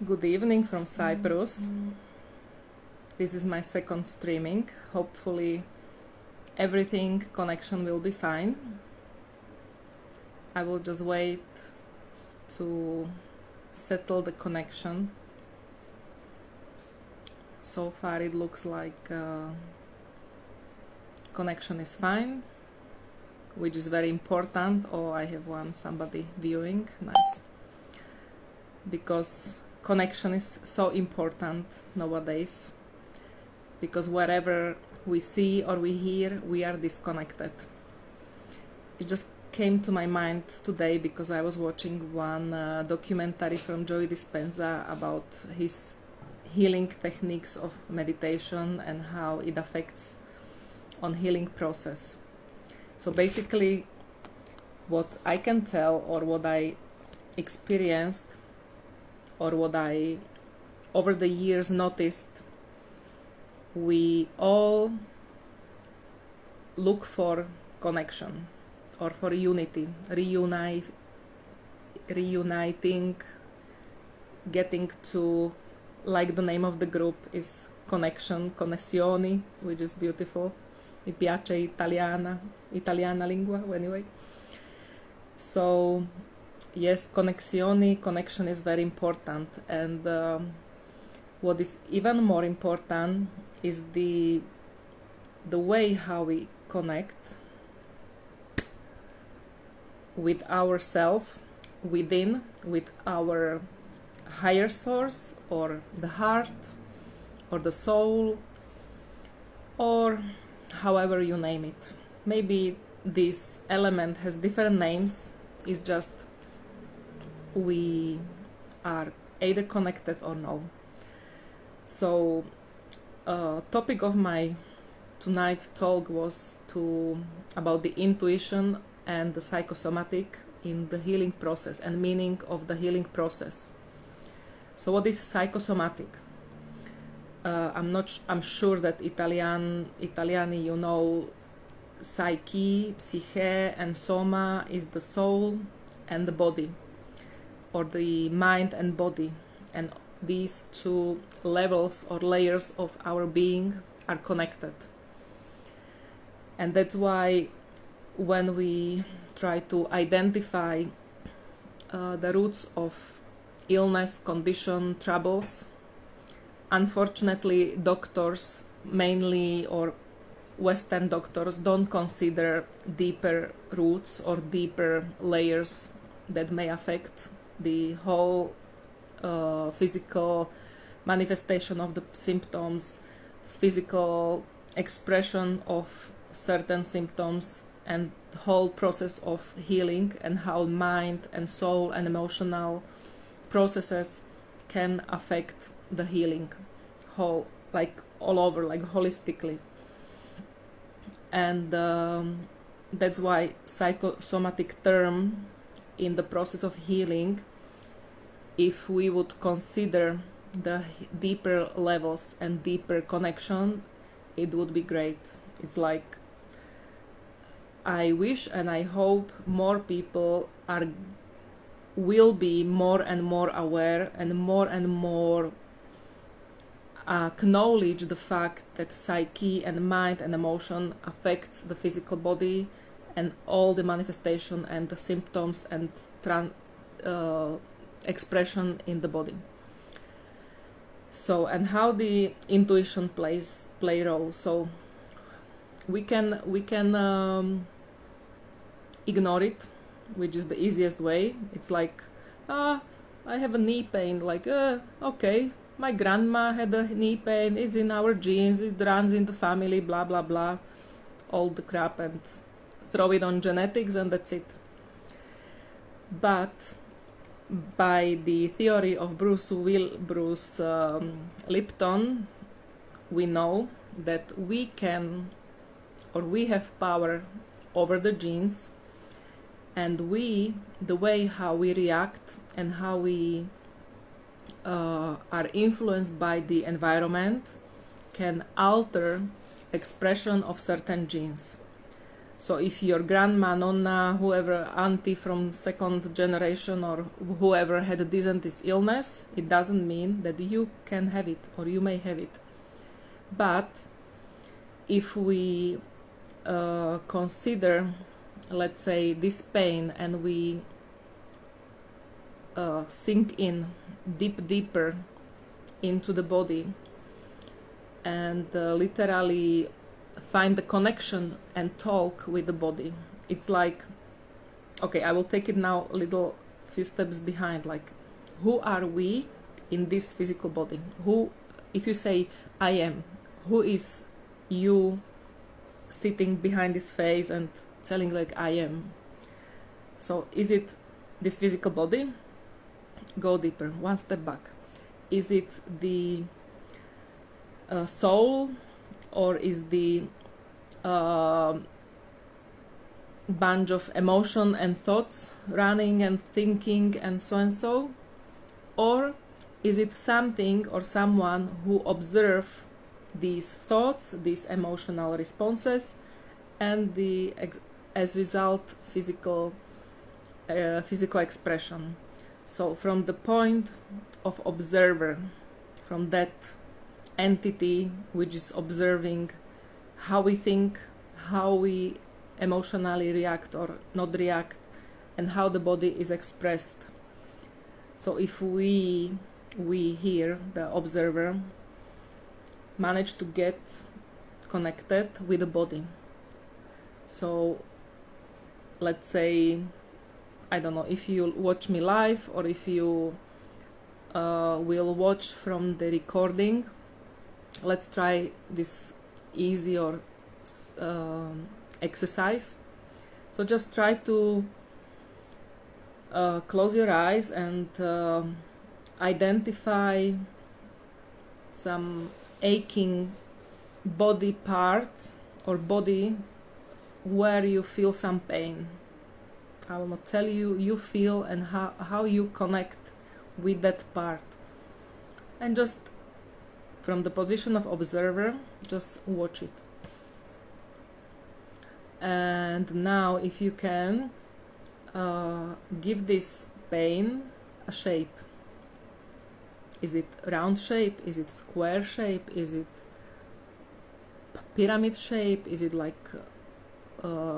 Good evening from Cyprus. This is my second streaming. Hopefully everything connection will be fine. I will just wait to settle the connection. So far it looks like connection is fine, which is very important. Oh, I have somebody viewing. Nice. Because connection is so important nowadays, because wherever we see or we hear, we are disconnected. It just came to my mind today because I was watching one documentary from Joey Dispenza about his healing techniques of meditation and how it affects on healing process. So basically what I can tell, or what I experienced, or what I over the years noticed, we all look for connection or for unity, reuniting, getting to, like the name of the group is connection, connessioni, which is beautiful. Mi piace italiana lingua, anyway. So yes, connection is very important, and what is even more important is the way how we connect with ourselves within, with our higher source, or the heart, or the soul, or however you name it. Maybe this element has different names. It's just we are either connected or no. So topic of my tonight talk was about the intuition and the psychosomatic in the healing process and meaning of the healing process. So what is psychosomatic? I'm sure that Italiani, you know, psyche, psyche, and soma is the soul and the body, or the mind and body, and these two levels or layers of our being are connected. And that's why when we try to identify the roots of illness, condition, troubles, unfortunately doctors mainly, or Western doctors, don't consider deeper roots or deeper layers that may affect the whole physical manifestation of the symptoms, physical expression of certain symptoms, and the whole process of healing, and how mind and soul and emotional processes can affect the healing whole, like all over, like holistically. And that's why psychosomatic term in the process of healing, if we would consider the deeper levels and deeper connection, it would be great. It's like, I wish and I hope more people will be more and more aware and more acknowledge the fact that psyche and mind and emotion affects the physical body and all the manifestation and the symptoms and expression in the body. So, and how the intuition play role. So we can ignore it, which is the easiest way. It's like, I have a knee pain, like okay, my grandma had a knee pain, it's in our genes, it runs in the family, blah blah blah, all the crap, and throw it on genetics, and that's it. But by the theory of Bruce Lipton, we know that we can, or we have power over the genes, and the way how we react and how we are influenced by the environment can alter expression of certain genes. So if your grandma, nonna, whoever, auntie from second generation or whoever had a this illness, it doesn't mean that you can have it or you may have it. But if we consider, let's say, this pain, and we sink in deeper into the body and literally find the connection and talk with the body. It's like, okay, I will take it now a little few steps behind, like, who are we in this physical body? Who, if you say I am, who is you sitting behind this face and telling like I am? So is it this physical body? Go deeper, one step back. Is it the soul, or is the bunch of emotion and thoughts running and thinking and so? Or is it something or someone who observe these thoughts, these emotional responses, and the as result physical expression? So from the point of observer, from that entity which is observing how we think, how we emotionally react or not react, and how the body is expressed. So if we here, the observer, manage to get connected with the body. So let's say, I don't know, if you watch me live or if you will watch from the recording, let's try this easy or exercise. So just try to close your eyes and identify some aching body part or body where you feel some pain. I will not tell you, you feel, and how you connect with that part. And just from the position of observer, just watch it. And now if you can, give this pain a shape. Is it round shape? Is it square shape? Is it pyramid shape? Is it like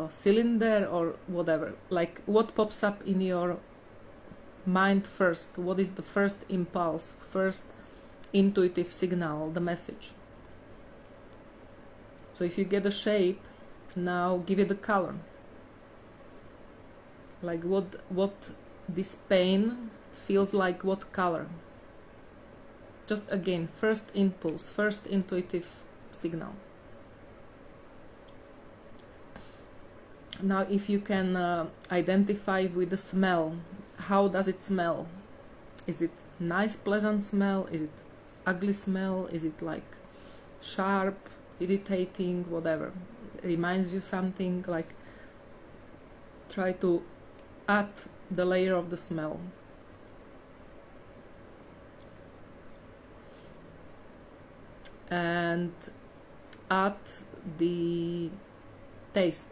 cylinder or whatever? Like, what pops up in your mind first? What is the first impulse, first intuitive signal, the message? So if you get a shape, now give it a color. Like what this pain feels like, what color? Just again, first impulse, first intuitive signal. Now if you can identify with the smell, how does it smell? Is it nice, pleasant smell? Is it ugly smell? Is it like sharp, irritating, whatever? It reminds you something, like try to add the layer of the smell. And add the taste.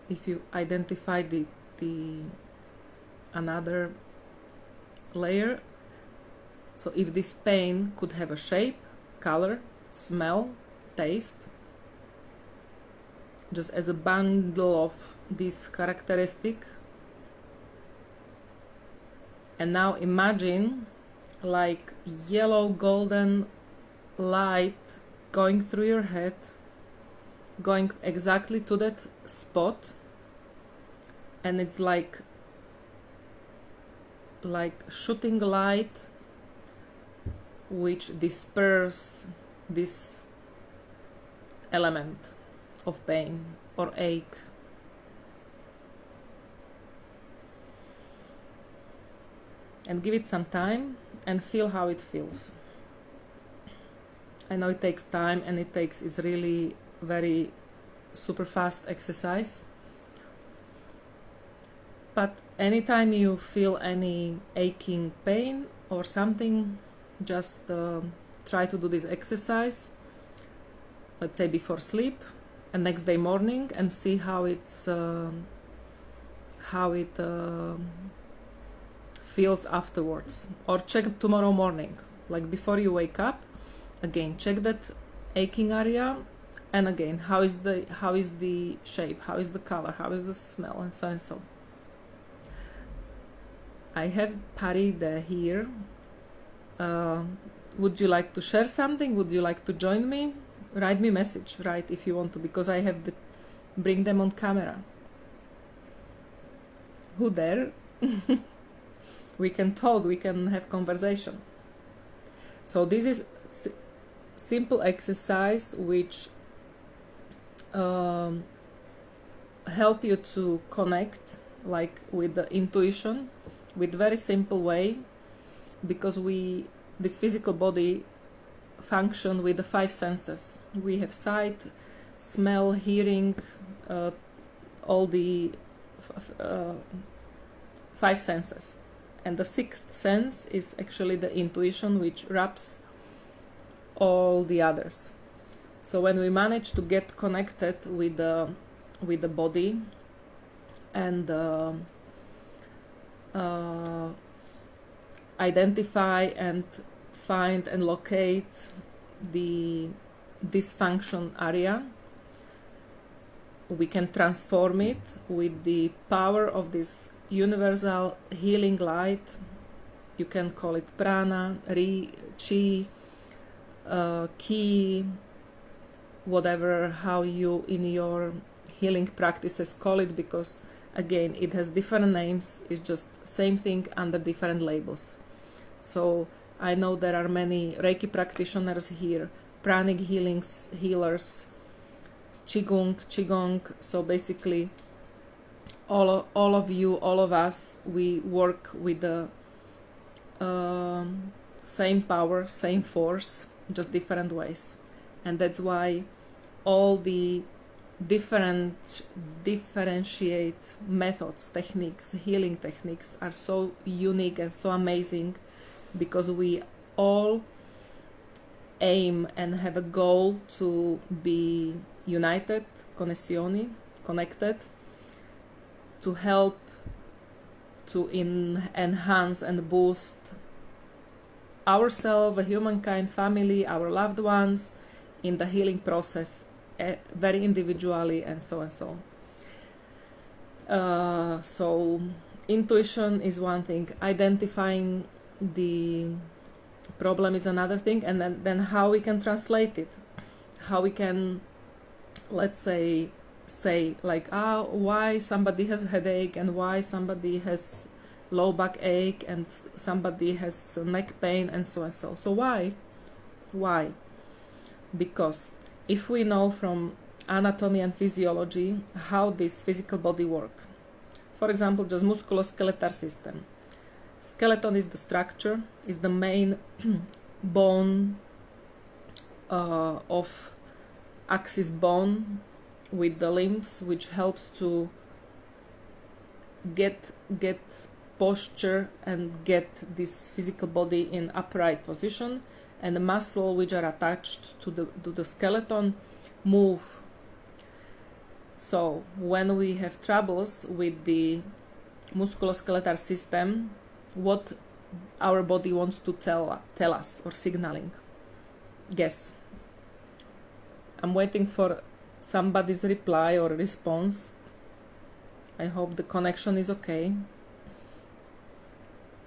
If you identify the another layer, so if this pain could have a shape, color, smell, taste, just as a bundle of these characteristics. And now imagine like yellow golden light going through your head, going exactly to that spot, and it's like shooting light which disperses this element of pain or ache. And give it some time and feel how it feels. I know it takes time and it's really very super fast exercise. But anytime you feel any aching pain or something, just try to do this exercise, let's say before sleep and next day morning, and see how it feels afterwards. Or check tomorrow morning, like before you wake up, again check that aching area, and again how is the shape, how is the color, how is the smell, and so and so. I have Paride here. Would you like to share something? Would you like to join me? Write me message, right, if you want to, because I have bring them on camera. Who there? We can talk, we can have conversation. So this is simple exercise which help you to connect like with the intuition with very simple way, because this physical body function with the 5 senses. We have sight, smell, hearing, all the 5 senses, and the 6th sense is actually the intuition, which wraps all the others. So when we manage to get connected with the body and identify and find and locate the dysfunction area, we can transform it with the power of this universal healing light. You can call it prana, ri, chi, ki, whatever, how you in your healing practices call it, because again it has different names. It's just same thing under different labels. So I know there are many Reiki practitioners here, pranic healers, Qigong. So basically all of you, all of us, we work with the same power, same force, just different ways. And that's why all the differentiate methods, techniques, healing techniques are so unique and so amazing, because we all aim and have a goal to be united, connessioni, connected, to help to enhance and boost ourselves, humankind, family, our loved ones in the healing process, very individually, and so and so. So intuition is one thing, identifying the problem is another thing, and then how we can translate it, how we can, let's say like, why somebody has a headache, and why somebody has low back ache, and somebody has neck pain, and so and so. So why? Because if we know from anatomy and physiology how this physical body works, for example, just musculoskeletal system. Skeleton is the structure, is the main bone of axis bone with the limbs, which helps to get posture and get this physical body in upright position, and the muscle which are attached to the skeleton move. So when we have troubles with the musculoskeletal system, what our body wants to tell us or signaling? Guess. I'm waiting for somebody's reply or response. I hope the connection is okay.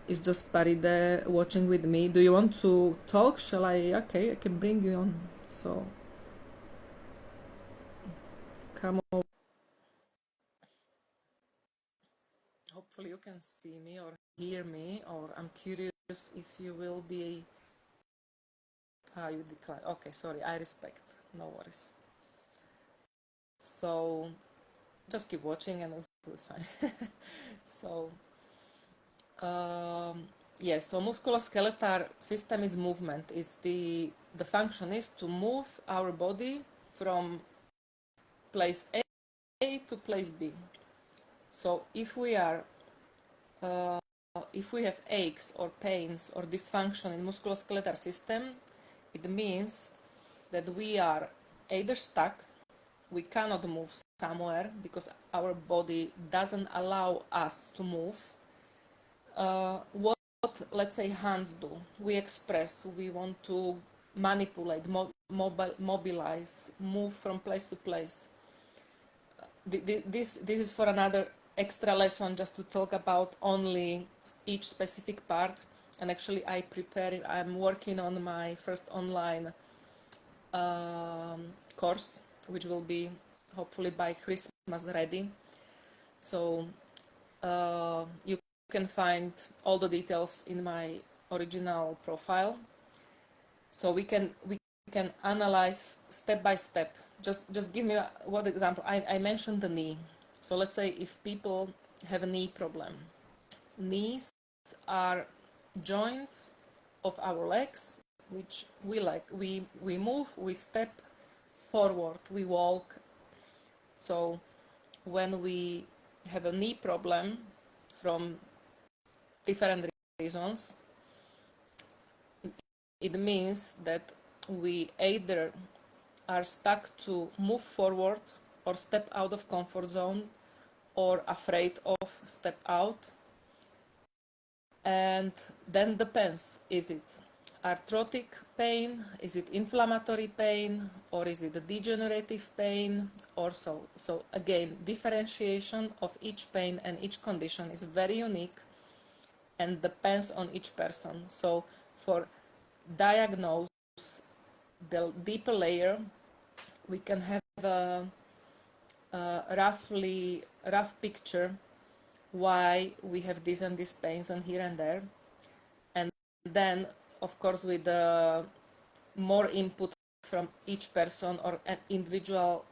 It's just Paride watching with me. Do you want to talk? Shall I? Okay, I can bring you on. So come on. Hopefully you can see me or hear me, or I'm curious if you will be. You decline. Okay, sorry, I respect. No worries. So just keep watching and it'll be fine. So yes, so musculoskeletal system is movement. It's the function is to move our body from place A to place B. So if we have aches or pains or dysfunction in musculoskeletal system, it means that we are either stuck, we cannot move somewhere because our body doesn't allow us to move. What, let's say, hands do? We express, we want to manipulate, mobilize, move from place to place. This is for another extra lesson, just to talk about only each specific part. And actually I'm working on my first online course, which will be hopefully by Christmas ready. So you can find all the details in my original profile. So we can analyze step by step. Just give me one example. I mentioned the knee. So let's say if people have a knee problem. Knees are joints of our legs, which we move, we step forward, we walk. So when we have a knee problem from different reasons, it means that we either are stuck to move forward or step out of comfort zone, or afraid of step out. And then depends, is it arthrotic pain, is it inflammatory pain, or is it a degenerative pain, or so. So again, differentiation of each pain and each condition is very unique and depends on each person. So for diagnose the deeper layer, we can have a rough picture why we have this and these pains and here and there. And then, of course, with more input from each person, or an individual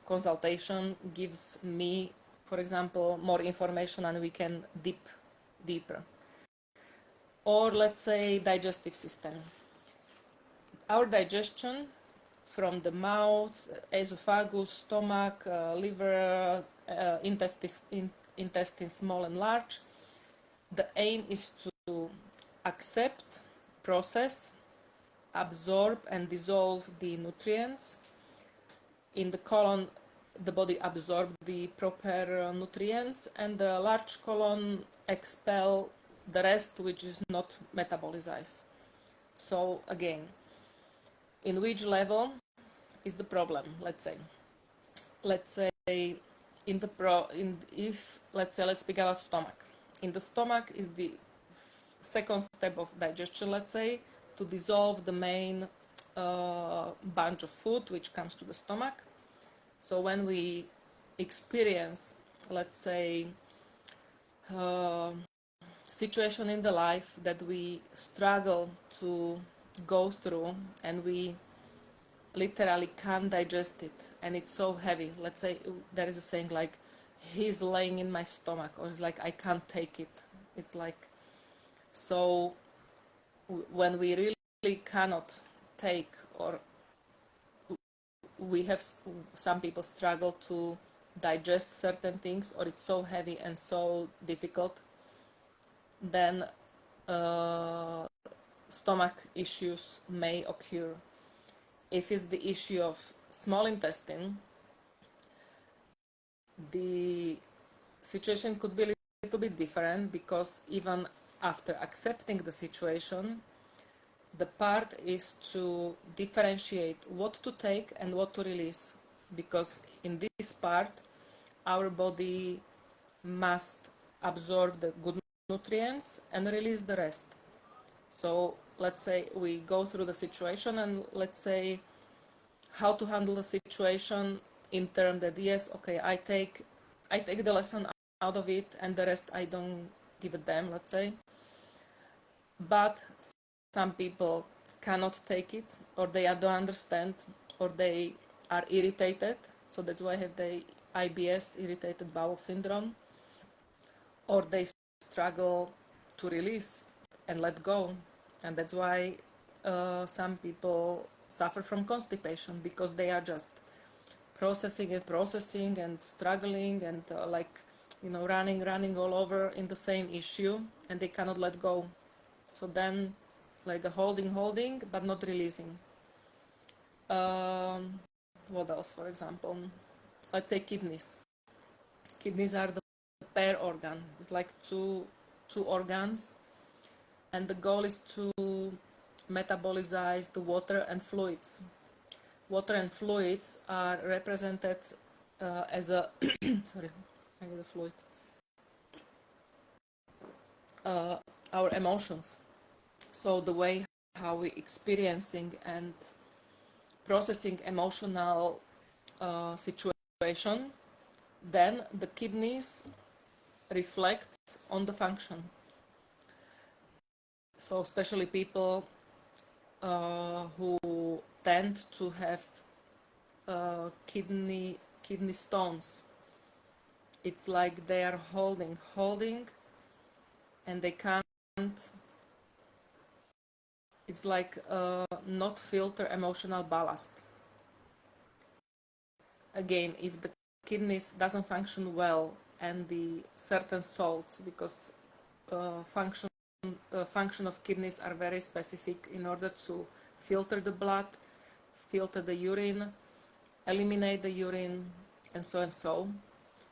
consultation gives me, for example, more information, and we can deeper. Or let's say digestive system. Our digestion, from the mouth, esophagus, stomach, liver, intestine small and large, the aim is to accept, process, absorb and dissolve the nutrients. In the colon, the body absorbs the proper nutrients, and the large colon expel the rest, which is not metabolized. So again, in which level is the problem? Let's say let's speak about stomach. In the stomach is the second step of digestion, let's say, to dissolve the main bunch of food which comes to the stomach. So when we experience, let's say, situation in the life that we struggle to go through, and we literally can't digest it, and it's so heavy. Let's say there is a saying like, he's laying in my stomach, or it's like, I can't take it. It's like, so when we really cannot take, or we have, some people struggle to digest certain things, or it's so heavy and so difficult, then stomach issues may occur. If it's the issue of small intestine, the situation could be a little bit different, because even after accepting the situation, the part is to differentiate what to take and what to release, because in this part our body must absorb the good nutrients and release the rest. So let's say we go through the situation, and let's say how to handle the situation in terms that, yes, okay, I take the lesson out of it, and the rest I don't give a damn, let's say. But some people cannot take it, or they don't understand, or they are irritated. So that's why I have the IBS, irritated bowel syndrome, or they struggle to release and let go. And that's why some people suffer from constipation, because they are just processing and struggling, and running all over in the same issue, and they cannot let go. So then like a holding, but not releasing. What else, for example? Let's say kidneys. Kidneys are the pair organ. It's like two organs, and the goal is to metabolize the water and fluids. Water and fluids are represented as a sorry, I need a fluid. Our emotions. So the way how we experiencing and processing emotional situation, then the kidneys reflect on the function. So especially people who tend to have kidney stones, it's like they are holding, and they can't. It's like not filter emotional ballast. Again, if the kidneys doesn't function well, and the certain salts, because function of kidneys are very specific in order to filter the blood, filter the urine, eliminate the urine, and so and so.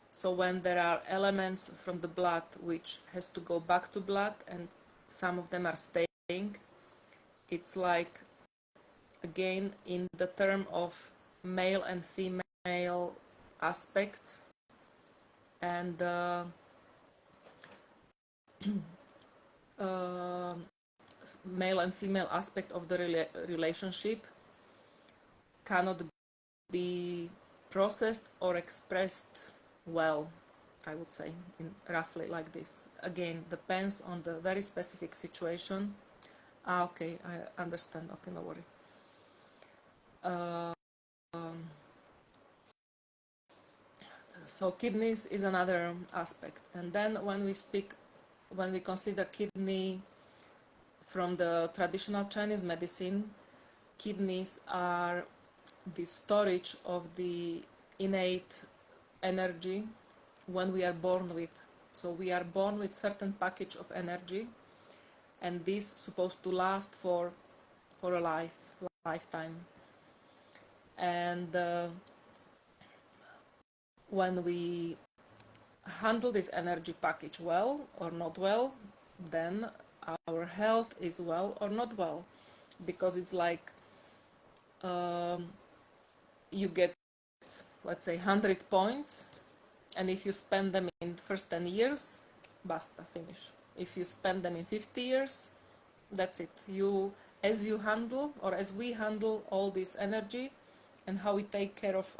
So when there are elements from the blood which has to go back to blood, and some of them are staying, it's like, again, in the term of male and female aspect, and male and female aspect of the relationship cannot be processed or expressed well, I would say, in roughly like this. Again, depends on the very specific situation. Okay, I understand. Okay, no worry. So kidneys is another aspect. And then when we consider kidney from the traditional Chinese medicine, kidneys are the storage of the innate energy when we are born with. So we are born with certain package of energy, and this is supposed to last for a lifetime. And when we handle this energy package well or not well, then our health is well or not well, because it's like you get, let's say, 100 points, and if you spend them in the first 10 years, basta, finish. If you spend them in 50 years, that's it. As you handle, or as we handle all this energy, and how we take care of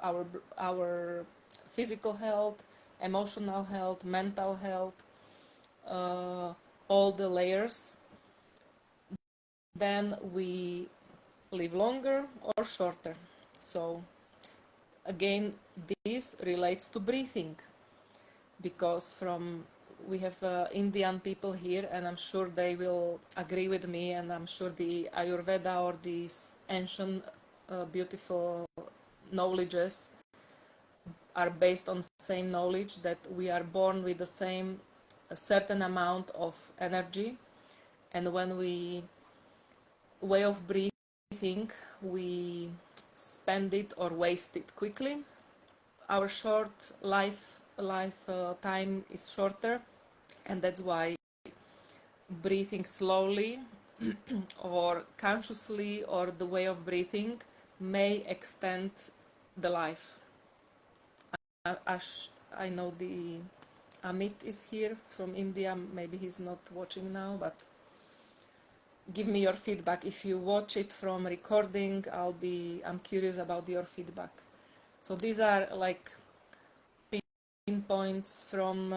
our physical health, emotional health, mental health, all the layers, then we live longer or shorter. So again, this relates to breathing, because we have Indian people here, and I'm sure they will agree with me, and I'm sure the Ayurveda or these ancient beautiful knowledges are based on the same knowledge, that we are born with the same a certain amount of energy, and when we way of breathing, we spend it or waste it quickly. Our short life time is shorter, and that's why breathing slowly or consciously, or the way of breathing, may extend the life. I know the Amit is here from India. Maybe he's not watching now, but give me your feedback. If you watch it from recording, I'm curious about your feedback. So these are like pinpoints from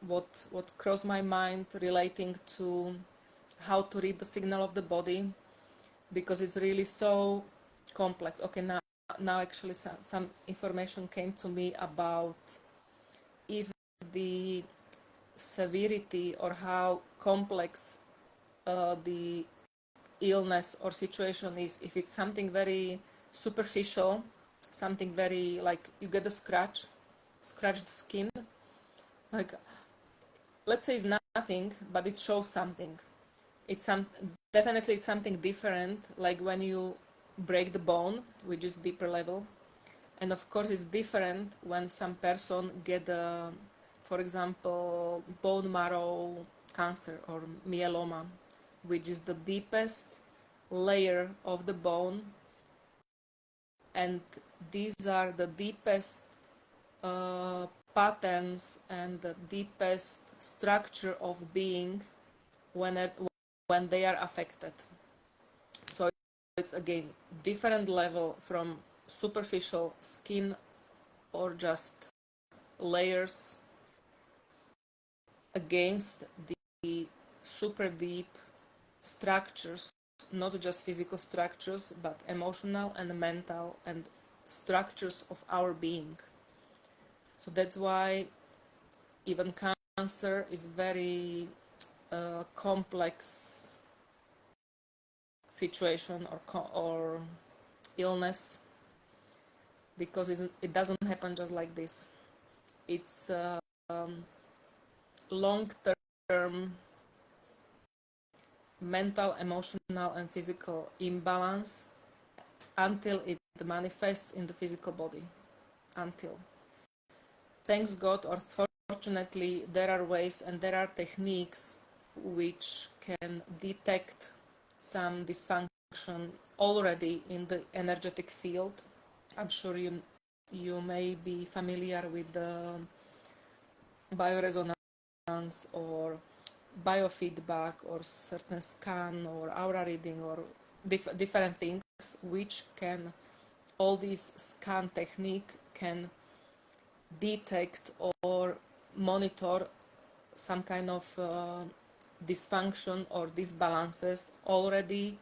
what crossed my mind relating to how to read the signal of the body, because it's really so complex. Okay, now actually some information came to me about if the severity or how complex the illness or situation is. If it's something very superficial, something very like you get a scratched skin, like let's say it's nothing, but it shows something. definitely it's something different, like when you break the bone, which is deeper level. And of course it's different when some person get for example, bone marrow cancer or myeloma, which is the deepest layer of the bone, and these are the deepest patterns and the deepest structure of being when they are affected. So it's again different level from superficial skin or just layers against the super deep structures, not just physical structures, but emotional and mental and structures of our being. So that's why even cancer is very complex situation or illness, because it doesn't happen just like this. It's long-term mental, emotional, and physical imbalance until it manifests in the physical body. Until. Thanks God, or fortunately, there are ways and there are techniques which can detect some dysfunction already in the energetic field. I'm sure you may be familiar with the bioresonance or biofeedback or certain scan or aura reading or different things, which can, all these scan technique can detect or monitor some kind of dysfunction or disbalances already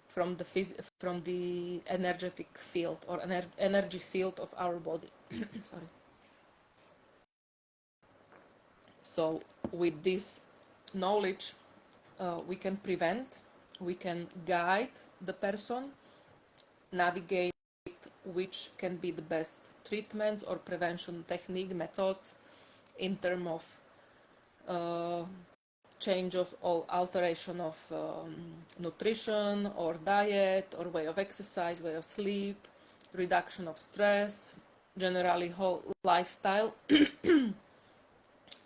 from the energetic field or energy field of our body. Sorry. So with this knowledge, we can prevent, we can guide the person, navigate which can be the best treatment or prevention technique, method in terms of change of or alteration of nutrition or diet or way of exercise, way of sleep, reduction of stress, generally whole lifestyle.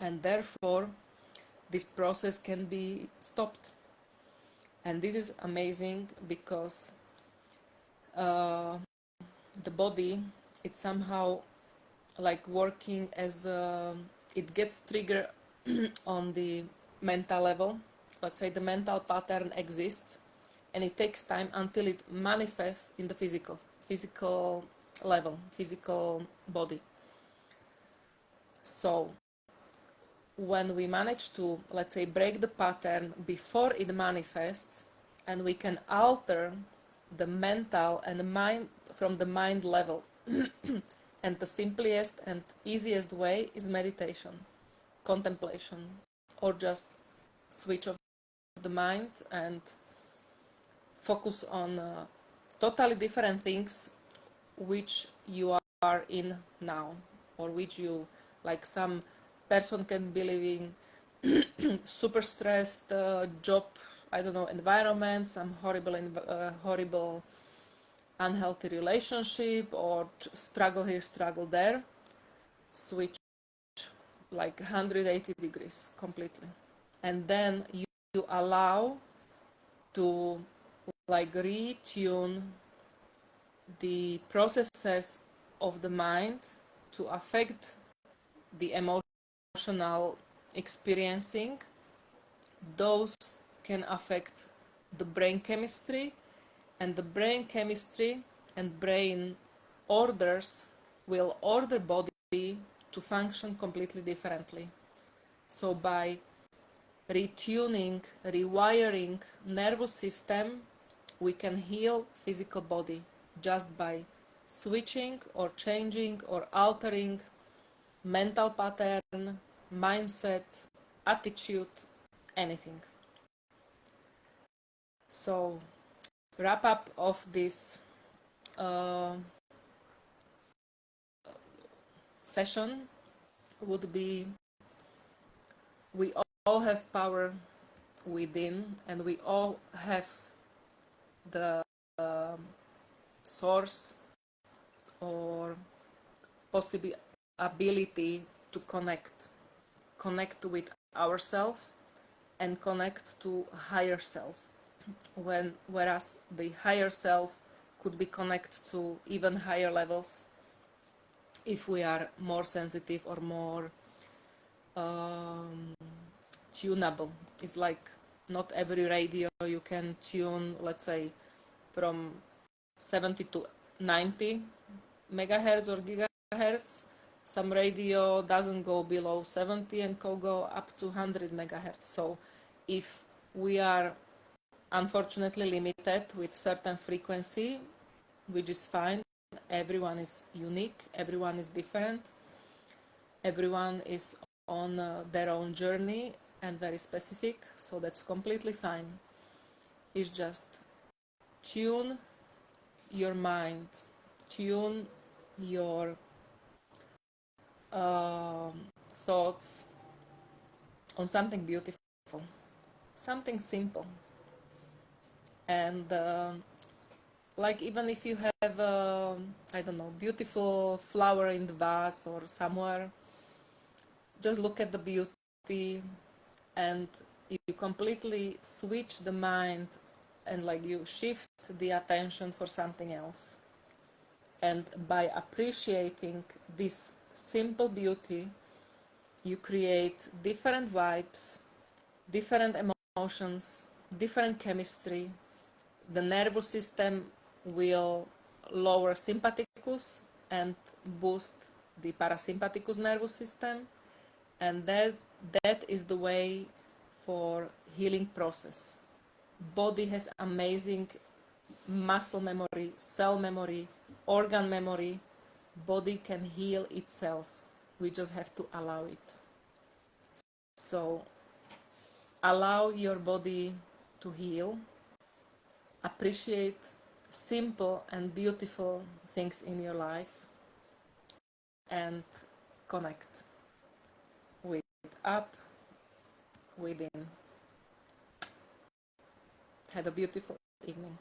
And therefore this process can be stopped. And this is amazing because the body, it's somehow like working as it gets triggered on the mental level. Let's say the mental pattern exists and it takes time until it manifests in the physical level, physical body. So when we manage to, let's say, break the pattern before it manifests, and we can alter the mental and the mind from the mind level, and the simplest and easiest way is meditation, contemplation, or just switch off the mind and focus on totally different things which you are in now, or which you, like some person can be living super stressed job, I don't know, environment, some horrible unhealthy relationship, or struggle here, struggle there. Switch like 180 degrees completely, and then you allow to like retune the processes of the mind to affect the emotional experiencing. Those can affect the brain chemistry, and the brain chemistry and brain orders will order body to function completely differently. So by retuning, rewiring nervous system, we can heal physical body just by switching or changing or altering mental pattern, mindset, attitude, anything. So wrap up of this session would be, we all have power within, and we all have the source or possible ability to connect with ourselves and connect to higher self, whereas the higher self could be connected to even higher levels if we are more sensitive or more tunable. It's like not every radio you can tune, let's say, from 70 to 90 megahertz or gigahertz. Some radio doesn't go below 70 and can go up to 100 megahertz. So if we are unfortunately limited with certain frequency, which is fine, everyone is unique, everyone is different, everyone is on their own journey and very specific, so that's completely fine. It's just tune your mind, tune your thoughts on something beautiful, something simple. And like even if you have I don't know, beautiful flower in the vase or somewhere, just look at the beauty and you completely switch the mind and like you shift the attention for something else. And by appreciating this simple beauty, you create different vibes, different emotions, different chemistry. The nervous system will lower sympathicus and boost the parasympathicus nervous system, and that is the way for healing process. Body has amazing muscle memory, cell memory, organ memory. Body can heal itself. We just have to allow it. So allow your body to heal. Appreciate simple and beautiful things in your life and connect with up, within. Have a beautiful evening.